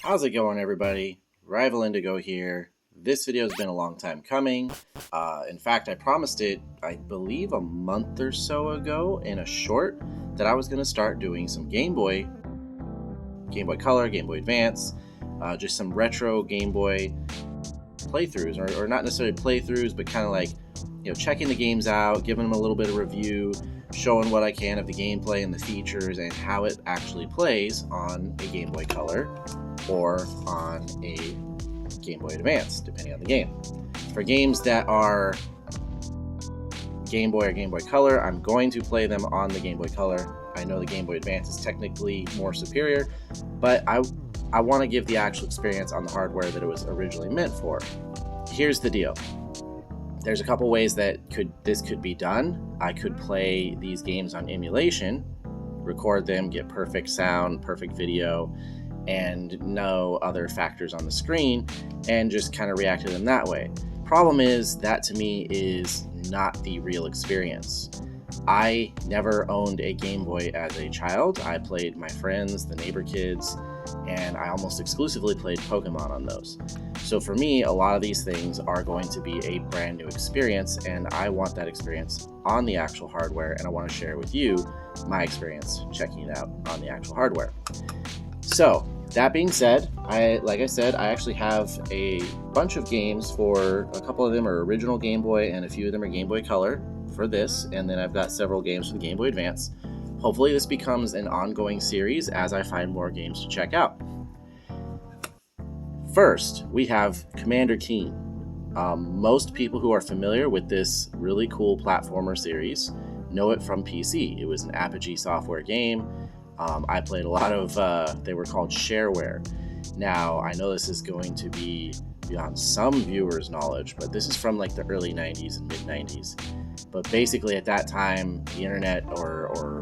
How's it going, everybody? Rival Indigo here. This video has been a long time coming. In fact, I promised it, I believe, a month or so ago in a short that I was going to start doing some Game Boy Color, Game Boy Advance, just some retro Game Boy playthroughs, or not necessarily playthroughs, but kind of like, checking the games out, giving them a little bit of review, showing what I can of the gameplay and the features and how it actually plays on a Game Boy Color or on a Game Boy Advance, depending on the game. For games that are Game Boy or Game Boy Color, I'm going to play them on the Game Boy Color. I know the Game Boy Advance is technically more superior, but I want to give the actual experience on the hardware that it was originally meant for. Here's the deal. There's a couple ways that this could be done. I could play these games on emulation, record them, get perfect sound, perfect video, and no other factors on the screen, and just kind of react to them that way. Problem is, that to me is not the real experience. I never owned a Game Boy as a child. I played my friends, the neighbor kids, and I almost exclusively played Pokemon on those. So for me, a lot of these things are going to be a brand new experience, and I want that experience on the actual hardware, and I want to share with you my experience checking it out on the actual hardware. So that being said, like I said, I actually have a bunch of games. For a couple of them are original Game Boy, and a few of them are Game Boy Color for this, and then I've got several games for the Game Boy Advance. Hopefully this becomes an ongoing series as I find more games to check out. First, we have Commander Keen. Most people who are familiar with this really cool platformer series know it from PC. It was an Apogee software game. I played a lot of, they were called shareware. Now, I know this is going to be beyond some viewers' knowledge, but this is from like the early 90s and mid 90s. But basically at that time, the internet or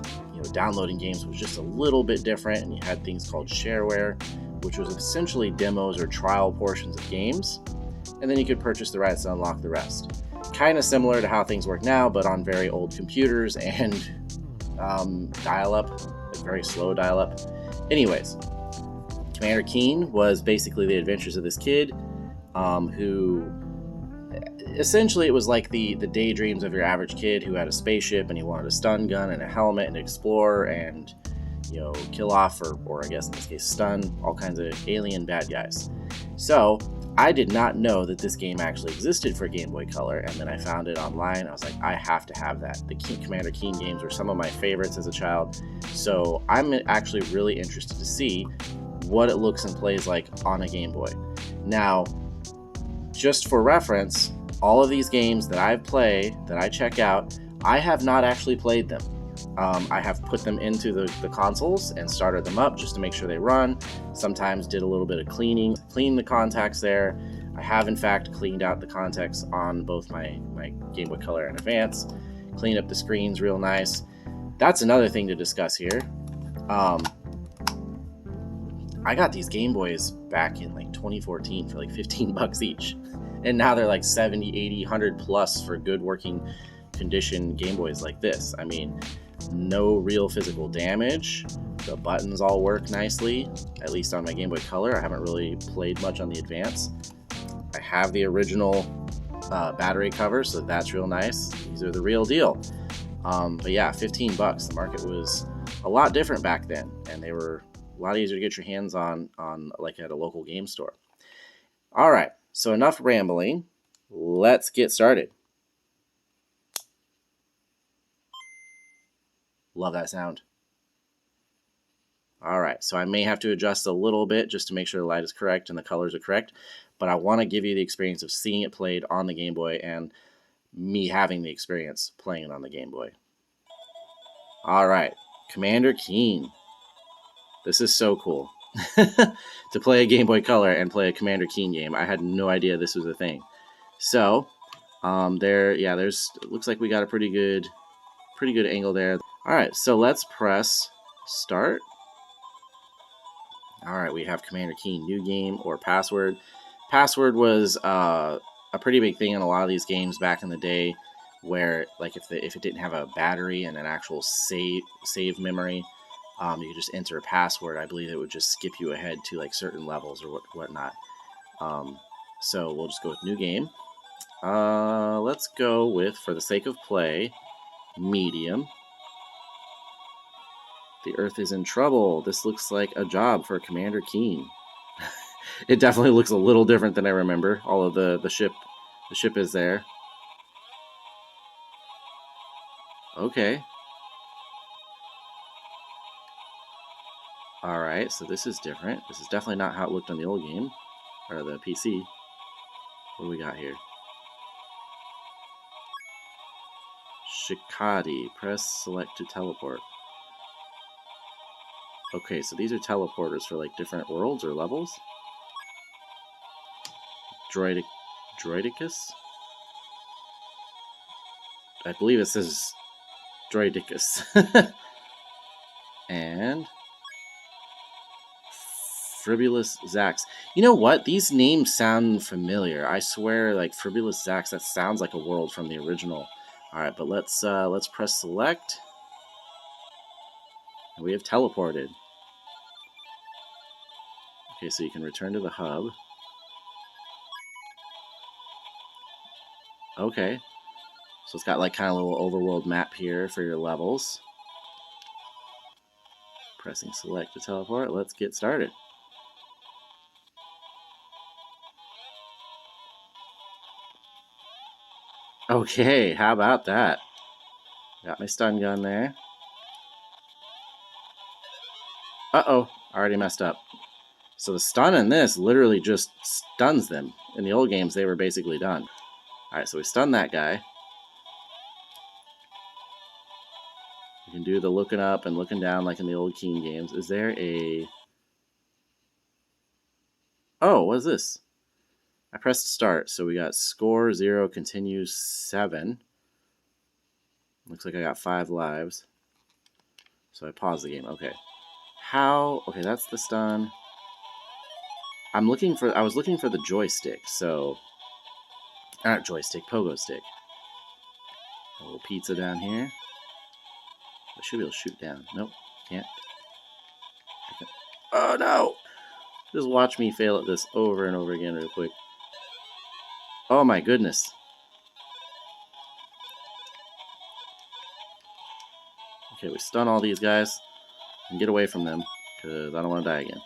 downloading games was just a little bit different, and you had things called shareware, which was essentially demos or trial portions of games, and then you could purchase the rights to unlock the rest. Kind of similar to how things work now, but on very old computers and dial-up, like very slow dial-up. Anyways, Commander Keen was basically the adventures of this kid who essentially it was like the daydreams of your average kid who had a spaceship and he wanted a stun gun and a helmet and explore and kill off or I guess in this case stun all kinds of alien bad guys. So I did not know that this game actually existed for Game Boy Color, and then I found it online. I was like, I have to have that. The Commander Keen games were some of my favorites as a child, so I'm actually really interested to see what it looks and plays like on a Game Boy. Now, just for reference, all of these games that I play, that I check out, I have not actually played them. I have put them into the consoles and started them up just to make sure they run. Sometimes did a little bit of cleaning, cleaned the contacts there. I have in fact cleaned out the contacts on both my Game Boy Color and Advance, cleaned up the screens real nice. That's another thing to discuss here. I got these Game Boys back in like 2014 for like 15 bucks each. And now they're like 70, 80, 100 plus for good working condition Game Boys like this. I mean, no real physical damage. The buttons all work nicely, at least on my Game Boy Color. I haven't really played much on the Advance. I have the original battery cover, so that's real nice. These are the real deal. But yeah, 15 bucks. The market was a lot different back then, and they were a lot easier to get your hands on like at a local game store. All right, so enough rambling. Let's get started. Love that sound. All right, so I may have to adjust a little bit just to make sure the light is correct and the colors are correct, but I want to give you the experience of seeing it played on the Game Boy and me having the experience playing it on the Game Boy. All right, Commander Keen. This is so cool. To play a Game Boy Color and play a Commander Keen game. I had no idea this was a thing. So, there's it looks like we got a pretty good angle there. All right, so let's press start. All right, we have Commander Keen, new game or password. Password was a pretty big thing in a lot of these games back in the day, where like if it didn't have a battery and an actual save memory, You could just enter a password. I believe it would just skip you ahead to like certain levels or whatnot. So we'll just go with new game. Let's go with, for the sake of play, medium. The Earth is in trouble. This looks like a job for Commander Keen. It definitely looks a little different than I remember. All of the ship is there. Okay. Alright, so this is different. This is definitely not how it looked on the old game. Or the PC. What do we got here? Shikadi. Press select to teleport. Okay, so these are teleporters for like different worlds or levels. Droidicus? I believe it says Droidicus. And Fribulous Zax. You know what? These names sound familiar. I swear, like Fribulous Zax, that sounds like a world from the original. Alright, but let's press select. And we have teleported. Okay, so you can return to the hub. Okay. So it's got like kind of a little overworld map here for your levels. Pressing select to teleport. Let's get started. Okay, how about that? Got my stun gun there. Uh-oh, already messed up. So the stun in this literally just stuns them. In the old games, they were basically done. Alright, so we stun that guy. You can do the looking up and looking down like in the old Keen games. Is there a... Oh, what is this? I pressed start, so we got score 0, continues 7. Looks like I got 5 lives. So I paused the game. Okay. How... Okay, that's the stun. I was looking for the joystick, so... Not joystick, pogo stick. A little pizza down here. I should be able to shoot down. Nope, can't. Oh no! Just watch me fail at this over and over again real quick. Oh my goodness. Okay, we stun all these guys and get away from them because I don't want to die again.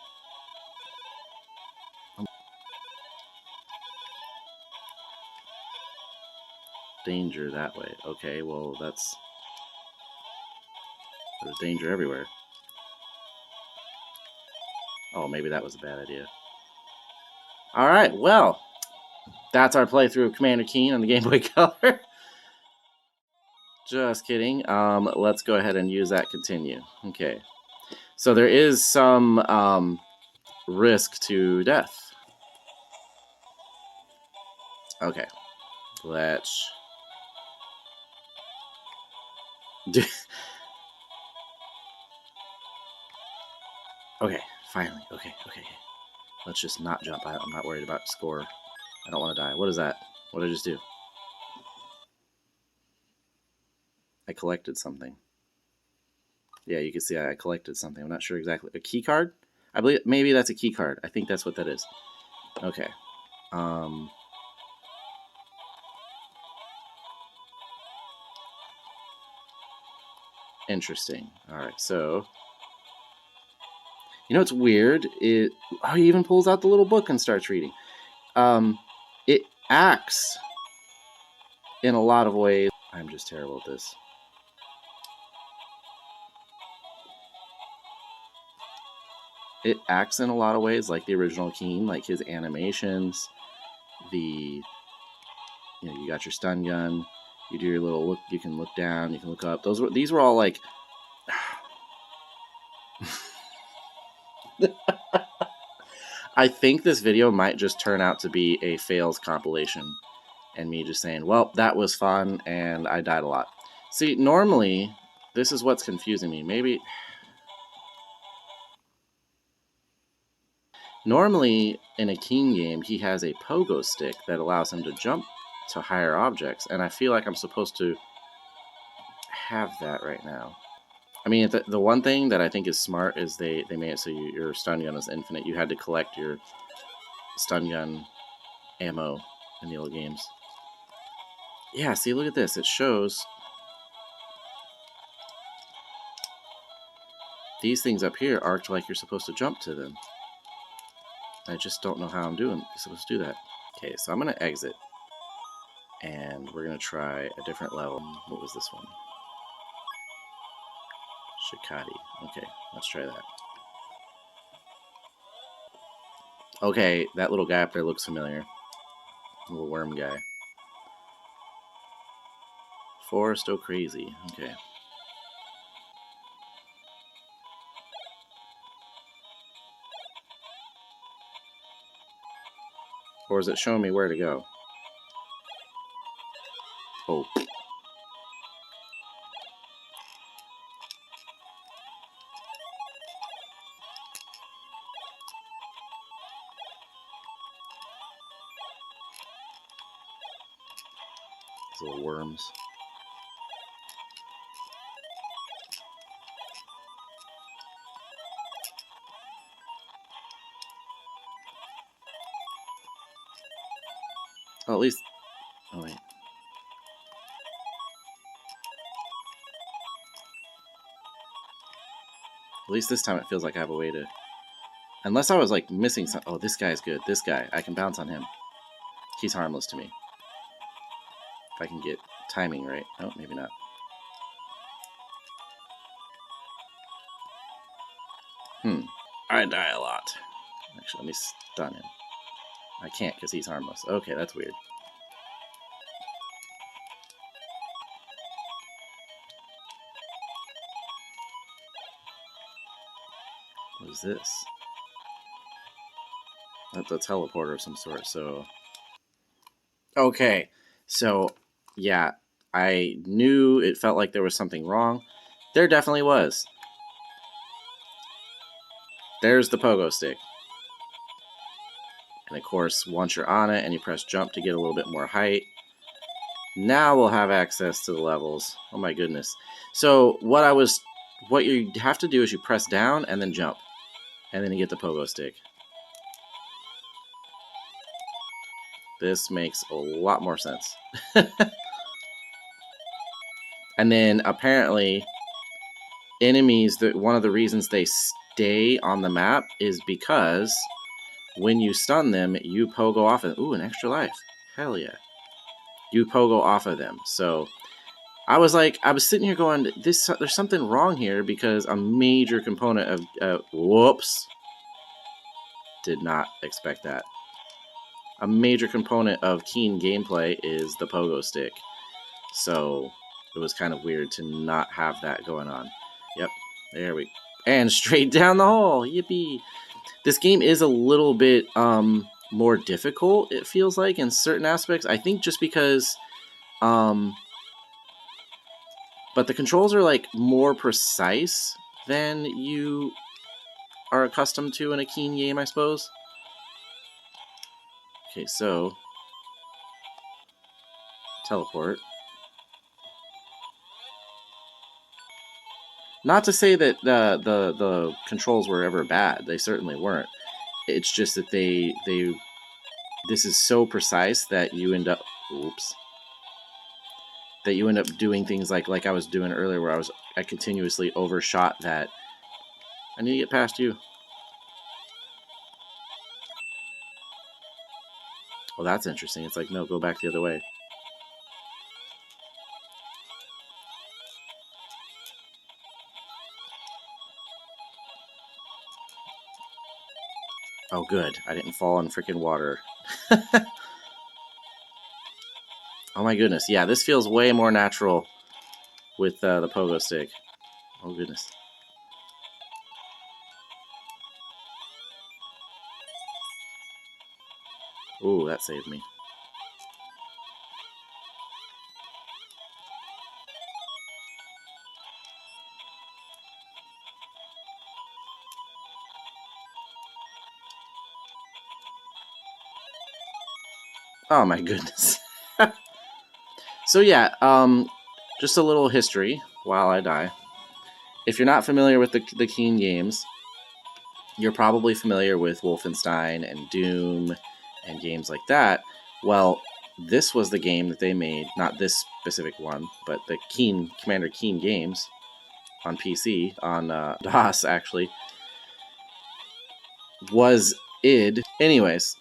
Danger that way. Okay, well there's danger everywhere. Oh, maybe that was a bad idea. Alright, well, that's our playthrough of Commander Keen on the Game Boy Color. Just kidding. Let's go ahead and use that continue. Okay. So there is some risk to death. Okay. Let's do... Okay, finally. Okay. Let's just not jump. I'm not worried about score. I don't want to die. What is that? What did I just do? I collected something. Yeah, you can see I collected something. I'm not sure exactly. A key card? I believe maybe that's a key card. I think that's what that is. Okay. Interesting. Alright, so... You know what's weird? He even pulls out the little book and starts reading. It acts in a lot of ways. I'm just terrible at this. It acts in a lot of ways like the original Keen, like his animations, you got your stun gun, you do your little look, you can look down, you can look up. These were all like... I think this video might just turn out to be a fails compilation and me just saying, well, that was fun and I died a lot. See, normally, this is what's confusing me. Normally, in a Keen game, he has a pogo stick that allows him to jump to higher objects, and I feel like I'm supposed to have that right now. I mean, the one thing that I think is smart is they made it so your stun gun is infinite. You had to collect your stun gun ammo in the old games. Yeah, see, look at this. It shows these things up here arc like you're supposed to jump to them. I just don't know how I'm supposed to do that. Okay, so I'm going to exit. And we're going to try a different level. What was this one? Shikati. Okay, let's try that. Okay, that little guy up there looks familiar. Little worm guy. Forest oh crazy. Okay. Or is it showing me where to go? Oh. These little worms. Oh, at least... Oh, wait. At least this time it feels like I have a way to... Unless I was, like, missing some... Oh, this guy's good. This guy. I can bounce on him. He's harmless to me. If I can get timing right. Oh, maybe not. I die a lot. Actually, let me stun him. I can't because he's harmless. Okay, that's weird. What is this? That's a teleporter of some sort, so... Okay, so, yeah, I knew it felt like there was something wrong. There definitely was. There's the pogo stick. And of course, once you're on it and you press jump to get a little bit more height, now we'll have access to the levels. Oh my goodness. So what you have to do is you press down and then jump. And then you get the pogo stick. This makes a lot more sense. And then apparently enemies, one of the reasons they stay on the map is because when you stun them, you pogo off of... Ooh, an extra life. Hell yeah. You pogo off of them. So I was sitting here going, there's something wrong here because a major component of... whoops. Did not expect that. A major component of keen gameplay is the pogo stick. So it was kind of weird to not have that going on. Yep, there we go. And straight down the hole. Yippee. This game is a little bit more difficult, it feels like, in certain aspects. I think just because... but the controls are, like, more precise than you are accustomed to in a keen game, I suppose. Okay, so... teleport. Not to say that the controls were ever bad. They certainly weren't. It's just that this is so precise that you end up... Oops. That you end up doing things like I was doing earlier, where I continuously overshot that. I need to get past you. Well, that's interesting. It's like, no, go back the other way. Oh, good. I didn't fall in freaking water. Oh my goodness. Yeah, this feels way more natural with the pogo stick. Oh goodness. Ooh, that saved me. Oh my goodness. So yeah, just a little history while I die. if you're not familiar with the Keen games, you're probably familiar with Wolfenstein and Doom and games like that. Well, this was the game that they made, not this specific one, but the Commander Keen games on PC, on DOS actually, was id. Anyways,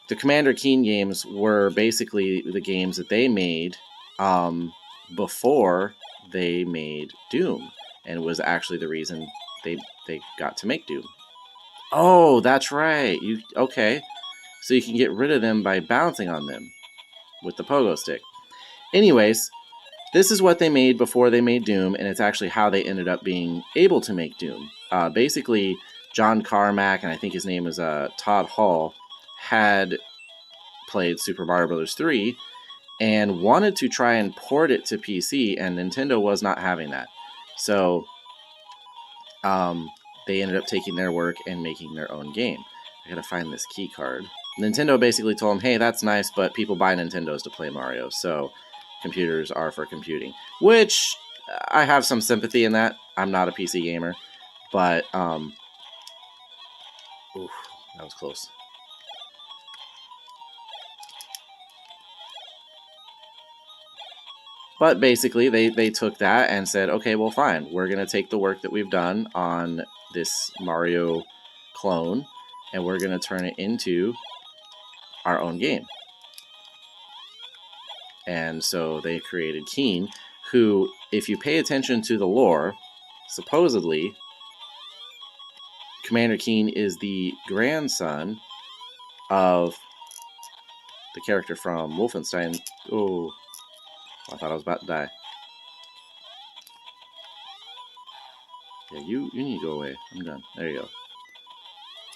the Commander Keen games were basically the games that they made before they made Doom, and it was actually the reason they got to make Doom. Oh, that's right. Okay. So you can get rid of them by bouncing on them with the pogo stick. Anyways, this is what they made before they made Doom, and it's actually how they ended up being able to make Doom. Basically, John Carmack, and I think his name is Todd Hall, had played Super Mario Bros. 3 and wanted to try and port it to PC, and Nintendo was not having that. So they ended up taking their work and making their own game. I gotta find this key card. Nintendo basically told them, hey, that's nice, but people buy Nintendos to play Mario, so computers are for computing. Which, I have some sympathy in that. I'm not a PC gamer, but, oof, that was close. But basically, they took that and said, okay, well, fine. We're going to take the work that we've done on this Mario clone, and we're going to turn it into our own game. And so they created Keen, who, if you pay attention to the lore, supposedly, Commander Keen is the grandson of the character from Wolfenstein. Oh, I thought I was about to die. Yeah, you need to go away. I'm done. There you go.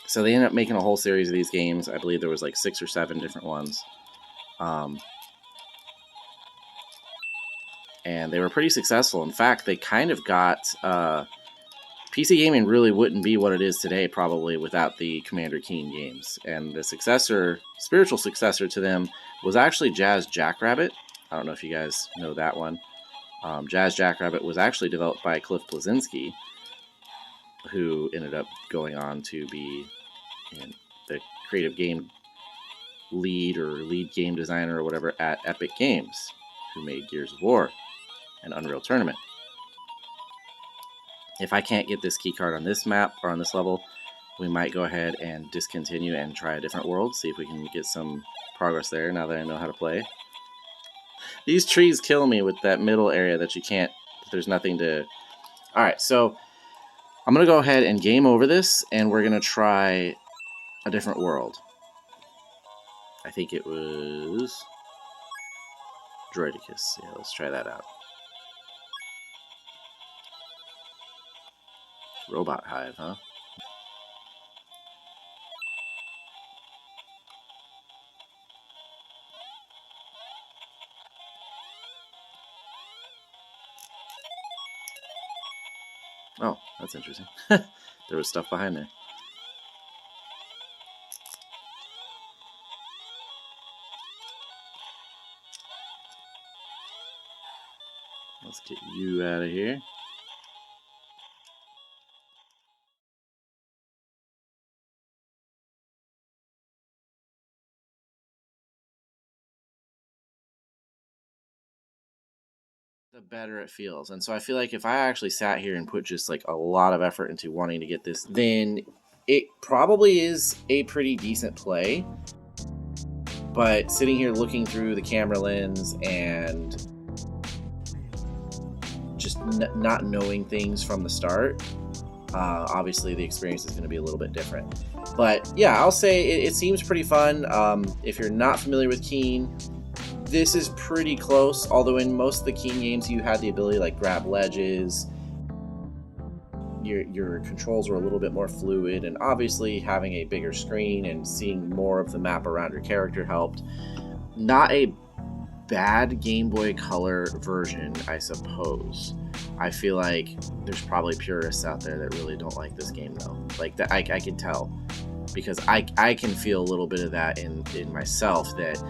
So they ended up making a whole series of these games. I believe there was like 6 or 7 different ones. And they were pretty successful. In fact, they kind of got... PC gaming really wouldn't be what it is today, probably, without the Commander Keen games. And the successor, spiritual successor to them, was actually Jazz Jackrabbit. I don't know if you guys know that one. Jazz Jackrabbit was actually developed by Cliff Bleszinski, who ended up going on to be the creative game lead or lead game designer or whatever at Epic Games, who made Gears of War and Unreal Tournament. If I can't get this keycard on this map or on this level, we might go ahead and discontinue and try a different world, see if we can get some progress there now that I know how to play. These trees kill me with that middle area that you can't, there's nothing to... Alright, so I'm going to go ahead and game over this, and we're going to try a different world. I think it was Droidicus. Yeah, let's try that out. Robot Hive, huh? Oh, that's interesting. There was stuff behind there. Let's get you out of here. The better it feels. And so I feel like if I actually sat here and put just like a lot of effort into wanting to get this, then it probably is a pretty decent play. But sitting here looking through the camera lens and just not knowing things from the start, obviously the experience is going to be a little bit different. But yeah, I'll say it seems pretty fun. If you're not familiar with Keen, this is pretty close, although in most of the Keen games you had the ability to like grab ledges. Your controls were a little bit more fluid, and obviously having a bigger screen and seeing more of the map around your character helped. Not a bad Game Boy Color version, I suppose. I feel like there's probably purists out there that really don't like this game though. Like that, I can tell, because I can feel a little bit of that in myself, that,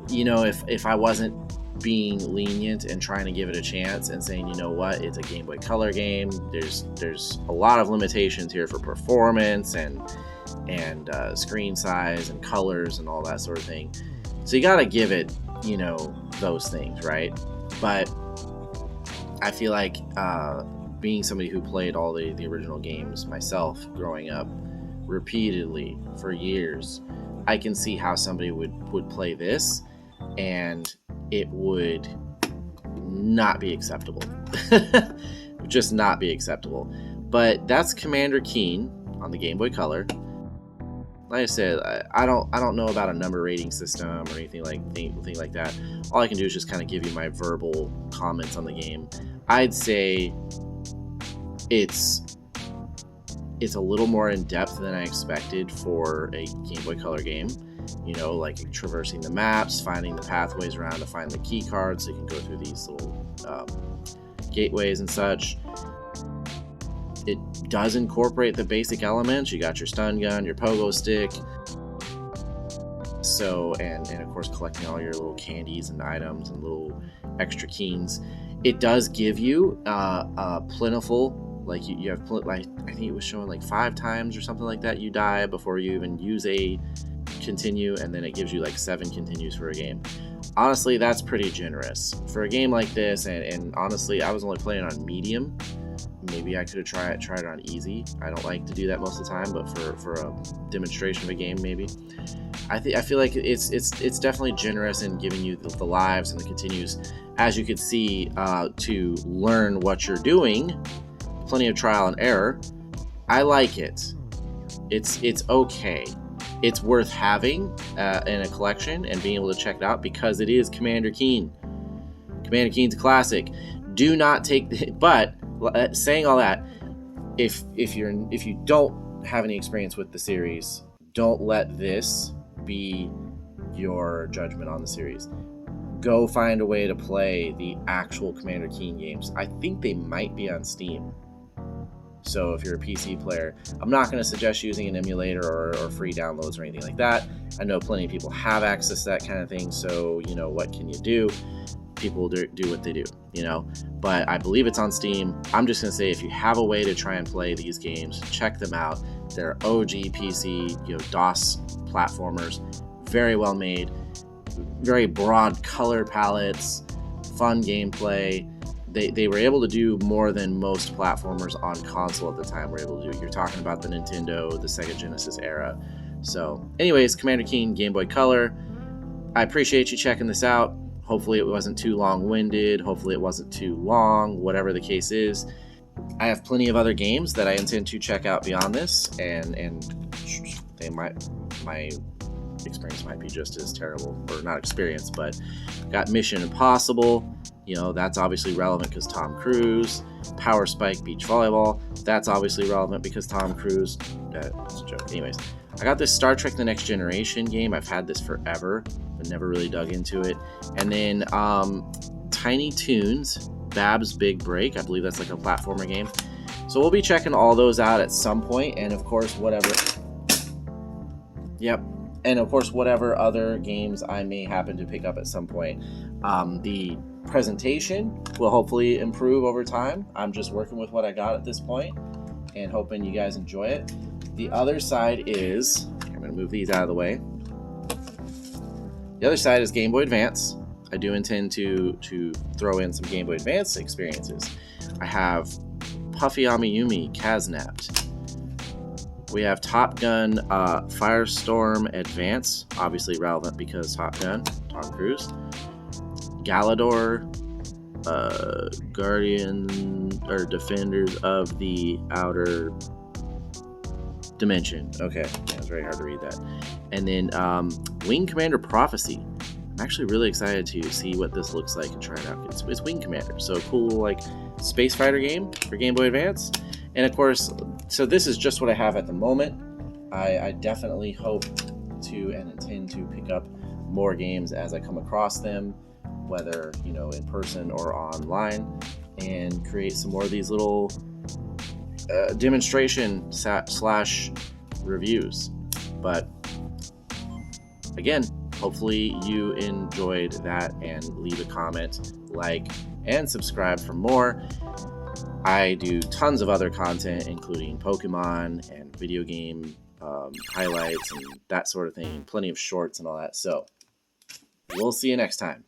you know, if I wasn't being lenient and trying to give it a chance and saying, you know what, it's a Game Boy Color game. There's a lot of limitations here for performance and screen size and colors and all that sort of thing. So you got to give it, you know, those things, right? But I feel like being somebody who played all the original games myself growing up repeatedly for years, I can see how somebody would play this and it would not be acceptable. Just not be acceptable. But that's Commander Keen on the Game Boy Color. Like I said, I don't know about a number rating system or anything like that. All I can do is just kind of give you my verbal comments on the game. I'd say it's a little more in depth than I expected for a Game Boy Color game. You know, like traversing the maps, finding the pathways around to find the key cards so you can go through these little gateways and such. It does incorporate the basic elements. You got your stun gun, your pogo stick, so and of course collecting all your little candies and items and little extra keens. It does give you a plentiful, like you have like I think it was showing like 5 times or something like that you die before you even use a continue, and then it gives you like 7 continues for a game. Honestly, that's pretty generous for a game like this, and honestly, I was only playing on medium. Maybe I could have tried it on easy. I don't like to do that most of the time, but for a demonstration of a game, maybe. I feel like it's definitely generous in giving you the lives and the continues, as you could see, to learn what you're doing. Plenty of trial and error. I like it. It's okay. It's worth having in a collection and being able to check it out because it is Commander Keen. Commander Keen's a classic. Do not take but saying all that, if you don't have any experience with the series, don't let this be your judgment on the series. Go find a way to play the actual Commander Keen games. I think they might be on Steam. So if you're a PC player, I'm not going to suggest using an emulator or free downloads or anything like that. I know plenty of people have access to that kind of thing, so you know, what can you do? People do what they do, you know. But I believe it's on Steam. I'm just going to say, if you have a way to try and play these games, check them out. They're OG PC, you know, DOS platformers, very well made, very broad color palettes, fun gameplay. They were able to do more than most platformers on console at the time were able to do. You're talking about the Nintendo, the Sega Genesis era. So anyways, Commander Keen Game Boy Color. I appreciate you checking this out. Hopefully it wasn't too long-winded. Hopefully it wasn't too long, whatever the case is. I have plenty of other games that I intend to check out beyond this, and my experience might be just as terrible, or not experience, but got Mission Impossible. You know, that's obviously relevant because Tom Cruise. Power Spike Beach Volleyball, that's obviously relevant because Tom Cruise. That's a joke. Anyways, I got this Star Trek The Next Generation game. I've had this forever, but never really dug into it. And then Tiny Toons, Bab's Big Break. I believe that's like a platformer game. So we'll be checking all those out at some point, and of course, whatever. Yep. And of course, whatever other games I may happen to pick up at some point. The presentation will hopefully improve over time. I'm just working with what I got at this point and hoping you guys enjoy it. The other side is, I'm going to move these out of the way. The other side is Game Boy Advance. I do intend to throw in some Game Boy Advance experiences. I have Puffy Amiyumi Kaznapped. We have Top Gun Firestorm Advance, obviously relevant because Top Gun, Tom Cruise. Galador, Guardian or Defenders of the Outer Dimension. Okay, yeah, it's very hard to read that. And then Wing Commander Prophecy. I'm actually really excited to see what this looks like and try it out. It's Wing Commander, so a cool like space fighter game for Game Boy Advance. And of course, so this is just what I have at the moment. I definitely hope to and intend to pick up more games as I come across them, whether, you know, in person or online, and create some more of these little demonstration / reviews. But again, hopefully you enjoyed that, and leave a comment, like, and subscribe for more. I do tons of other content, including Pokemon and video game highlights and that sort of thing, plenty of shorts and all that. So we'll see you next time.